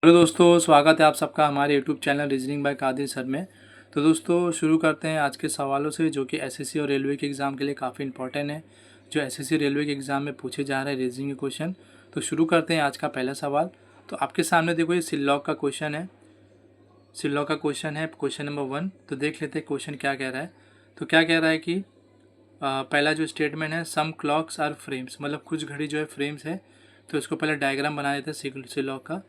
Hello दोस्तों, स्वागत है आप सबका हमारे YouTube channel reasoning by Qadir sir में। तो दोस्तों शुरू करते हैं आज के सवालों से, जो कि एसएससी और रेलवे के एग्ज़ाम के लिए काफ़ी इंपॉर्टेंट है, जो एसएससी रेलवे के एग्ज़ाम में पूछे जा रहे हैं रीजनिंग के क्वेश्चन। तो शुरू करते हैं आज का पहला सवाल। तो आपके सामने देखो, ये सिल्लॉक का क्वेश्चन है। सिल्लॉक का क्वेश्चन है, क्वेश्चन नंबर 1। तो देख लेते हैं क्वेश्चन क्या कह रहा है। तो क्या कह रहा है कि पहला जो स्टेटमेंट है, सम क्लॉक्स आर फ्रेम्स, मतलब कुछ घड़ी जो है फ्रेम्स है। तो इसको पहले डायग्राम बना देते हैं सिल्लॉक का।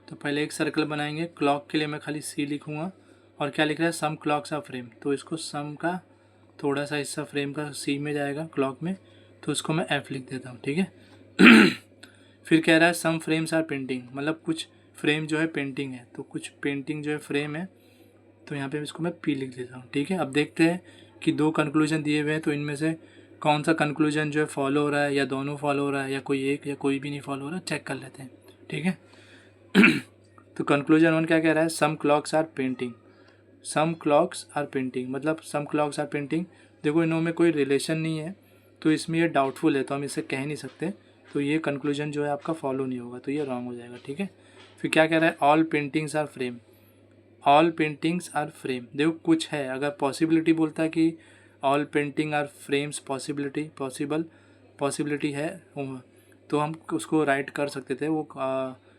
तो पहले एक सर्कल बनाएंगे, क्लॉक के लिए मैं खाली सी लिखूँगा, और क्या लिख रहा है, सम क्लॉक्स ऑफ फ्रेम। तो इसको सम का थोड़ा सा हिस्सा फ्रेम का सी में जाएगा, क्लॉक में, तो इसको मैं एफ लिख देता हूँ, ठीक है। फिर कह रहा है सम फ्रेम्स आर पेंटिंग, मतलब कुछ फ्रेम जो है पेंटिंग है, तो कुछ पेंटिंग जो है फ्रेम है, तो यहाँ पे इसको मैं पी लिख देता हूँ, ठीक है। अब देखते हैं कि दो कंक्लूजन दिए हुए हैं, तो इनमें से कौन सा कंक्लूजन जो है फॉलो हो रहा है, या दोनों फॉलो हो रहा है, या कोई एक, या कोई भी नहीं फॉलो हो रहा है, चेक कर लेते हैं, ठीक है। तो कंक्लूजन 1 क्या कह रहा है, some clocks are painting. Some clocks are painting मतलब सम क्लॉक्स आर पेंटिंग। देखो इनों में कोई रिलेशन नहीं है, तो इसमें ये डाउटफुल है, तो हम इसे कह नहीं सकते। तो ये कंक्लूजन जो है आपका फॉलो नहीं होगा, तो ये रॉन्ग हो जाएगा, ठीक है। फिर क्या कह रहा है, all paintings are frame. All paintings are frame, देखो कुछ है, अगर पॉसिबिलिटी बोलता है कि all painting are frames, possibility है, तो हम उसको राइट कर सकते थे, वो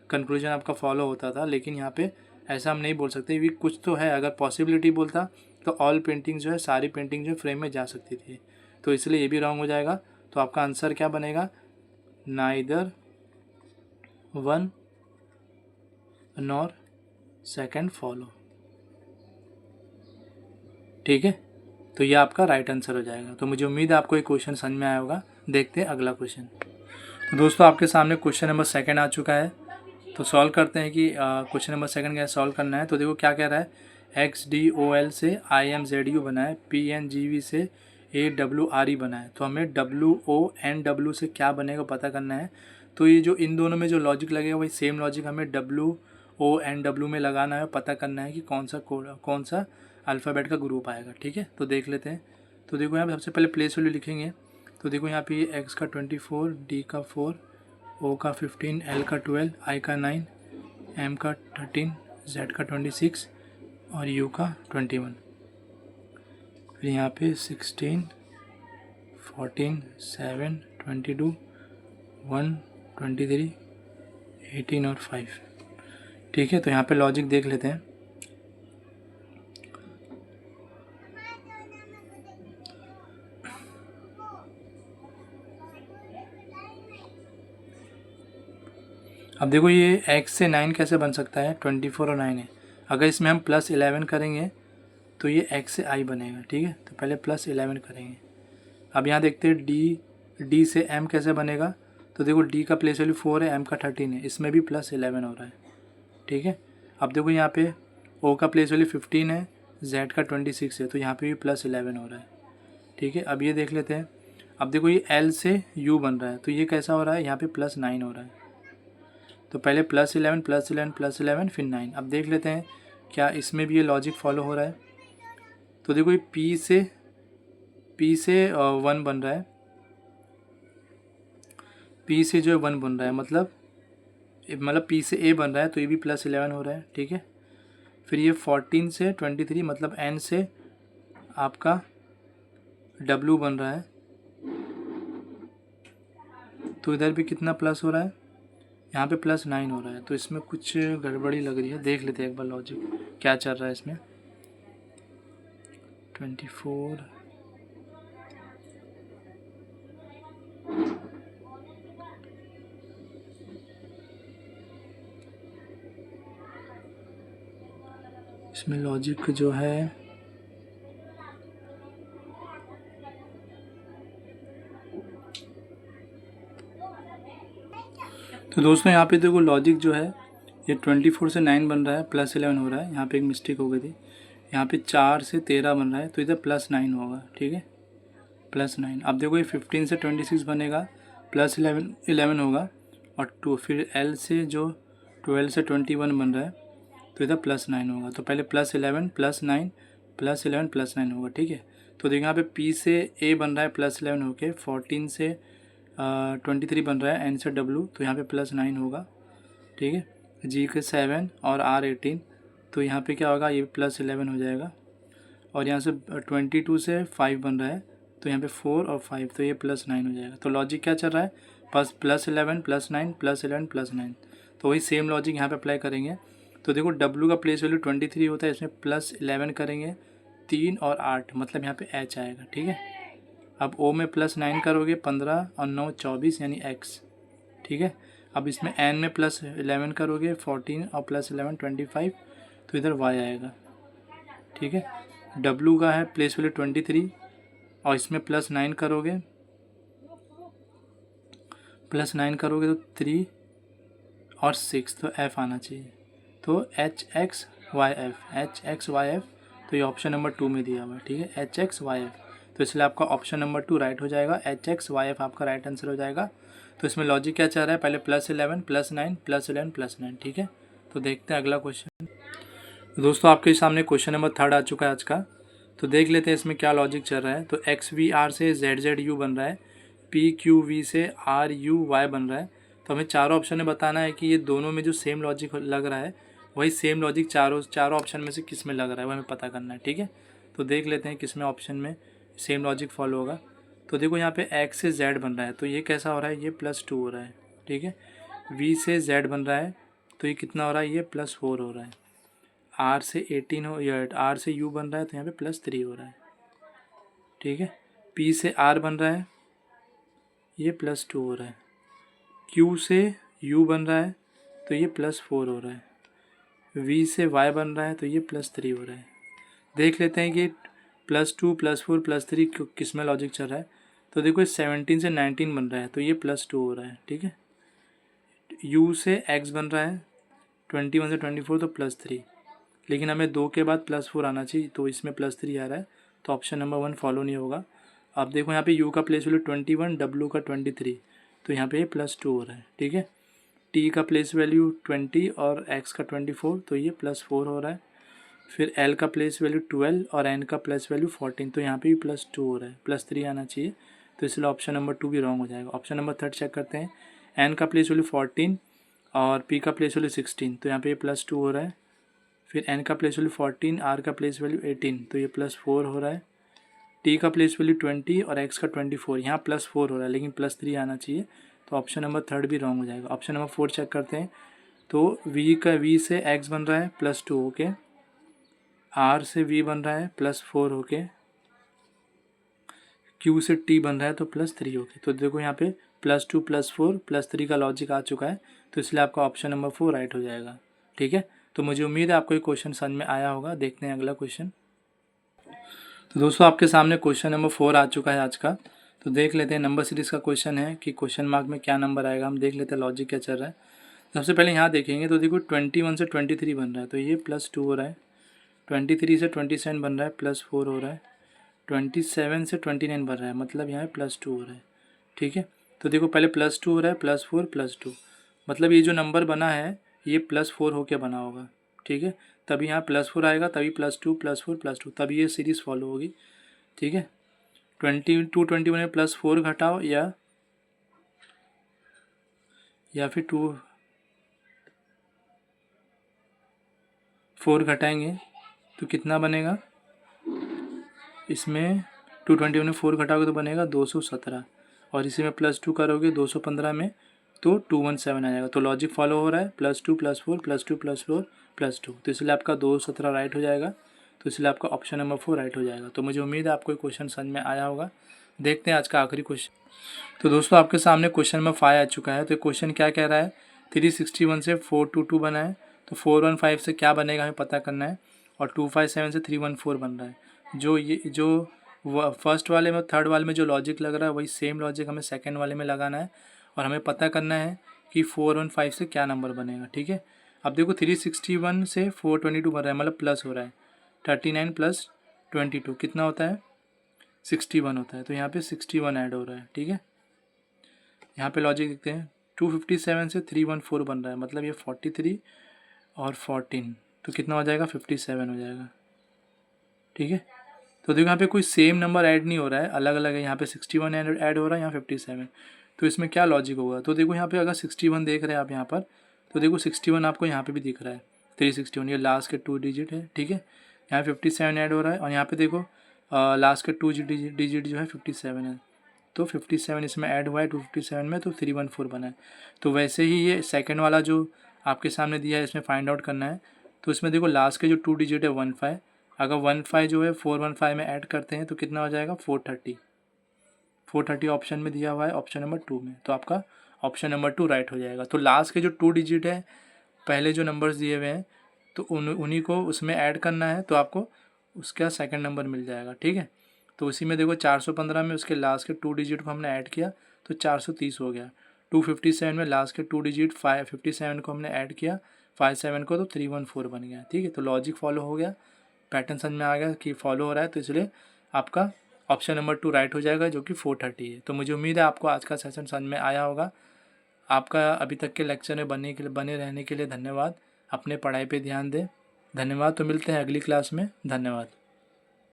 कंक्लूजन आपका फॉलो होता था। लेकिन यहाँ पे ऐसा हम नहीं बोल सकते, भी कुछ तो है। अगर पॉसिबिलिटी बोलता तो ऑल पेंटिंग जो है, सारी पेंटिंग जो फ्रेम में जा सकती थी, तो इसलिए ये भी रॉन्ग हो जाएगा। तो आपका आंसर क्या बनेगा, neither one nor second follow, ठीक है। तो ये आपका राइट आंसर हो जाएगा। तो मुझे उम्मीद है आपको ये क्वेश्चन समझ में आया होगा। देखते हैं अगला क्वेश्चन। तो दोस्तों आपके सामने क्वेश्चन नंबर 2 आ चुका है। तो सॉल्व करते हैं कि क्वेश्चन नंबर 2 क्या सॉल्व करना है। तो देखो क्या कह रहा है, XDOL से IMZU बना है, PNGV से AWRE बना है। तो हमें WONW से क्या बनेगा पता करना है। तो ये जो इन दोनों में जो लॉजिक लगेगा, वही सेम लॉजिक हमें WONW में लगाना है, पता करना है कि कौन सा अल्फ़ाबेट का ग्रुप आएगा, ठीक है। तो देख लेते हैं। तो देखो यहाँ पे सबसे पहले प्लेस वैल्यू लिखेंगे। तो देखो यहाँ पे X का 24, D का 4, O का 15, L का 12, I का 9, M का 13, Z का 26 और U का 21। फिर यहाँ पे 16, 14, 7, 22, 1, 23, 18 और 5, ठीक है। तो यहाँ पे लॉजिक देख लेते हैं। अब देखो ये X से 9 कैसे बन सकता है, 24 और 9 है। अगर इसमें हम +11 करेंगे तो ये X से I बनेगा, ठीक है। तो पहले +11 करेंगे। अब यहाँ देखते हैं D से M कैसे बनेगा। तो देखो D का प्लेस वैल्यू 4 है, M का 13 है, इसमें भी +11 हो रहा है, ठीक है। अब देखो यहाँ पे O का प्लेस वैल्यू 15 है, Z का 26 है, तो यहाँ पे भी +11 हो रहा है, ठीक है। अब ये देख लेते हैं। अब देखो ये L से U बन रहा है, तो ये कैसा हो रहा है, यहाँ पे +9 हो रहा है। तो पहले +11 +11 +11 फिर 9। अब देख लेते हैं क्या इसमें भी ये लॉजिक फॉलो हो रहा है। तो देखो ये P से 1 बन रहा है, P से जो है 1 बन रहा है, मतलब P से A बन रहा है, तो ये भी +11 हो रहा है, ठीक है। फिर ये 14 से 23, मतलब N से आपका W बन रहा है, तो इधर भी कितना प्लस हो रहा है, यहाँ पे +9 हो रहा है। तो इसमें कुछ गड़बड़ी लग रही है, देख लेते हैं एक बार लॉजिक क्या चल रहा है इसमें। 24, इसमें लॉजिक जो है, तो दोस्तों यहाँ पे देखो लॉजिक जो है, ये 24 से 9 बन रहा है, +11 हो रहा है। यहाँ पे एक मिस्टेक हो गई थी, यहाँ पे 4 से 13 बन रहा है, तो इधर +9 होगा, ठीक है, +9। अब देखो ये 15 से 26 बनेगा, +11 होगा, और 2 फिर L से जो 12 से 21 बन रहा है, तो इधर +9 होगा। तो पहले +11 +9 +11 +9 होगा, ठीक है। तो देखो यहाँ पे P से A बन रहा है +11 होके, 14 से 23 बन रहा है, N से W, तो यहाँ पे +9 होगा, ठीक है। जी के 7 और R 18, तो यहाँ पे क्या होगा, ये +11 हो जाएगा। और यहाँ से 22 से 5 बन रहा है, तो यहाँ पे 4 और 5, तो ये +9 हो जाएगा। तो लॉजिक क्या चल रहा है, बस +11 +9 +11 +9, तो वही सेम लॉजिक यहाँ पे अप्लाई करेंगे। तो देखो W का प्लेस वैल्यू 23 होता है, इसमें +11 करेंगे, 3 और 8, मतलब यहाँ पे H आएगा। ठीक है, अब O में +9 करोगे 15 और 9 24 यानी X। ठीक है, अब इसमें N में +11 करोगे 14 और +11 25, तो इधर Y आएगा। ठीक है, W का है प्लेस वैल्यू 23 और इसमें +9 करोगे, तो 3 और 6, तो F आना चाहिए। तो HXYF, तो ये ऑप्शन नंबर 2 में दिया हुआ है। ठीक है, HXYF, तो इसलिए आपका ऑप्शन नंबर 2 राइट हो जाएगा। HXYF आपका राइट आंसर हो जाएगा। तो इसमें लॉजिक क्या चल रहा है, पहले +11 +9 +11 +9। ठीक है, तो देखते हैं अगला क्वेश्चन। दोस्तों आपके सामने क्वेश्चन नंबर 3 आ चुका है आज का, तो देख लेते हैं इसमें क्या लॉजिक चल रहा है। तो XVR से ZZU बन रहा है, PQV से RUY बन रहा है। तो हमें चारों ऑप्शन में बताना है कि ये दोनों में जो सेम लॉजिक लग रहा है, वही सेम लॉजिक चारों ऑप्शन में से किस में लग रहा है, वो हमें पता करना है। ठीक है, तो देख लेते हैं किस में ऑप्शन में सेम लॉजिक फॉलो होगा। तो देखो यहाँ पे X से Z बन रहा है, तो ये कैसा हो रहा है, ये +2 हो रहा है। ठीक है, V से Z बन रहा है, तो ये कितना हो रहा है, ये +4 हो रहा है। R से 18 हो, या R से U बन रहा है, तो यहाँ पे +3 हो रहा है। ठीक है, P से R बन रहा है, ये +2 हो रहा है। Q से U बन रहा है, तो ये +4 हो रहा है। V से Y बन रहा है, तो ये +3 हो रहा है। देख लेते हैं कि +2 +4 +3 किस में लॉजिक चल रहा है। तो देखो 17 से 19 बन रहा है, तो ये +2 हो रहा है। ठीक है, U से X बन रहा है, 21 से 24, तो +3, लेकिन हमें 2 के बाद +4 आना चाहिए, तो इसमें +3 आ रहा है, तो ऑप्शन नंबर 1 फॉलो नहीं होगा। अब देखो यहाँ पे U का प्लेस वैल्यू 21, W का 23, तो यहाँ पे +2 हो रहा है। ठीक है, T का प्लेस वैल्यू 20 और X का 24, तो ये +4 हो रहा है। फिर L का प्लेस वैल्यू 12 और N का प्लेस वैल्यू 14, तो यहाँ पे भी +2 हो रहा है, +3 आना चाहिए, तो इसलिए ऑप्शन नंबर 2 भी रॉन्ग हो जाएगा। ऑप्शन नंबर 3 चेक करते हैं। N का प्लेस वैल्यू 14 और P का प्लेस वैल्यू 16, तो यहाँ पे +2 हो रहा है। फिर N का प्लेस वैल्यू 14, R का प्लेस वैल्यू 18, तो ये +4 हो रहा है। T का प्लेस वैल्यू 20 और X का 24, यहाँ +4 हो रहा है, लेकिन +3 आना चाहिए, तो ऑप्शन नंबर 3 भी रॉन्ग हो जाएगा। ऑप्शन नंबर 4 चेक करते हैं। तो V से X बन रहा है +2 होके, R से V बन रहा है +4 होके, Q से T बन रहा है तो +3 होके। तो देखो यहाँ पे +2 +4 +3 का लॉजिक आ चुका है, तो इसलिए आपका ऑप्शन नंबर 4 राइट हो जाएगा। ठीक है, तो मुझे उम्मीद है आपको ये क्वेश्चन समझ में आया होगा। देखते हैं अगला क्वेश्चन। तो दोस्तों आपके सामने क्वेश्चन नंबर 4 आ चुका है आज का, तो देख लेते हैं। नंबर सीरीज़ का क्वेश्चन है कि क्वेश्चन मार्क में क्या नंबर आएगा, हम देख लेते हैं लॉजिक क्या चल रहा है। सबसे पहले यहाँ देखेंगे, तो देखो 21 से 23 बन रहा है, तो ये +2 हो रहा है। 23 से 27 बन रहा है, +4 हो रहा है। 27 से 29 बन रहा है, मतलब यहाँ +2 हो रहा है। ठीक है, तो देखो पहले +2 हो रहा है, +4 +2, मतलब ये जो नंबर बना है ये +4 होके बना होगा। ठीक है, तभी यहाँ +4 आएगा, तभी +2 +4 +2, तभी ये सीरीज़ फॉलो होगी। ठीक है, 21 में +4 घटाओ या फिर 4 घटाएंगे तो कितना बनेगा, इसमें 221 में 4 घटाओगे तो बनेगा 217, और इसी में +2 करोगे 215 में, तो 217 आ जाएगा। तो लॉजिक फॉलो हो रहा है, +2 +4 +2 +4 +2, तो इसलिए आपका 217 राइट हो जाएगा, तो इसलिए आपका ऑप्शन नंबर 4 राइट हो जाएगा। तो मुझे उम्मीद है आपको ये क्वेश्चन समझ में आया होगा। देखते हैं आज का आखिरी क्वेश्चन। तो दोस्तों आपके सामने क्वेश्चन नंबर 5 आ चुका है। तो क्वेश्चन क्या कह रहा है, 361 से 422 बना है, तो 415 से क्या बनेगा हमें पता करना है, और 257 से 314 बन रहा है। जो फर्स्ट वाले में थर्ड वाले में जो लॉजिक लग रहा है, वही सेम लॉजिक हमें सेकेंड वाले में लगाना है, और हमें पता करना है कि 415 से क्या नंबर बनेगा। ठीक है, अब देखो 361 से 422 बन रहा है, मतलब प्लस हो रहा है, 39 + 22 कितना होता है, 61 होता है, तो यहाँ पे 61 ऐड हो रहा है। ठीक है, यहाँ पे लॉजिक देखते हैं, 257 से 314 बन रहा है, मतलब ये 43 और 14, तो कितना हो जाएगा, 57 हो जाएगा। ठीक है, तो देखो यहाँ पे कोई सेम नंबर ऐड नहीं हो रहा है, अलग अलग है। यहाँ पे 61 ऐड हो रहा है, यहाँ 57, तो इसमें क्या लॉजिक होगा। तो देखो यहाँ पे अगर 61 देख रहे हैं आप यहाँ पर, तो देखो 61 आपको यहाँ पे भी दिख रहा है, 361 ये लास्ट के 2 डिजिट है, ठीक है। यहाँ 57 ऐड हो रहा है और यहाँ पे देखो लास्ट के 2 डिजिट जो है 57 है, तो 57 इसमें ऐड हुआ है 257 में, तो 314 बना है। तो वैसे ही ये सेकंड वाला जो आपके सामने दिया है इसमें फाइंड आउट करना है। तो इसमें देखो लास्ट के जो 2 डिजिट है 15, अगर 15 जो है 415 में ऐड करते हैं तो कितना हो जाएगा 430 ऑप्शन में दिया हुआ है, ऑप्शन नंबर 2 में। तो आपका ऑप्शन नंबर 2 राइट हो जाएगा। तो लास्ट के जो 2 डिजिट है पहले जो नंबर्स दिए हुए हैं तो उन्हीं को उसमें ऐड करना है, तो आपको उसका सेकंड नंबर मिल जाएगा, ठीक है। तो उसी में देखो 415 में उसके लास्ट के 2 डिजिट को हमने ऐड किया तो 430 हो गया। 257 में लास्ट के 2 डिजिट 557 को हमने ऐड किया 57 को, तो 314 बन गया, ठीक है। तो लॉजिक फॉलो हो गया, पैटर्न समझ में आ गया कि फॉलो हो रहा है, तो इसलिए आपका ऑप्शन नंबर 2 राइट हो जाएगा जो कि 430 है। तो मुझे उम्मीद है आपको आज का सेशन समझ में आया होगा। आपका अभी तक के लेक्चर में बने रहने के लिए धन्यवाद। अपने पढ़ाई पे ध्यान दें। धन्यवाद। तो मिलते हैं अगली क्लास में। धन्यवाद।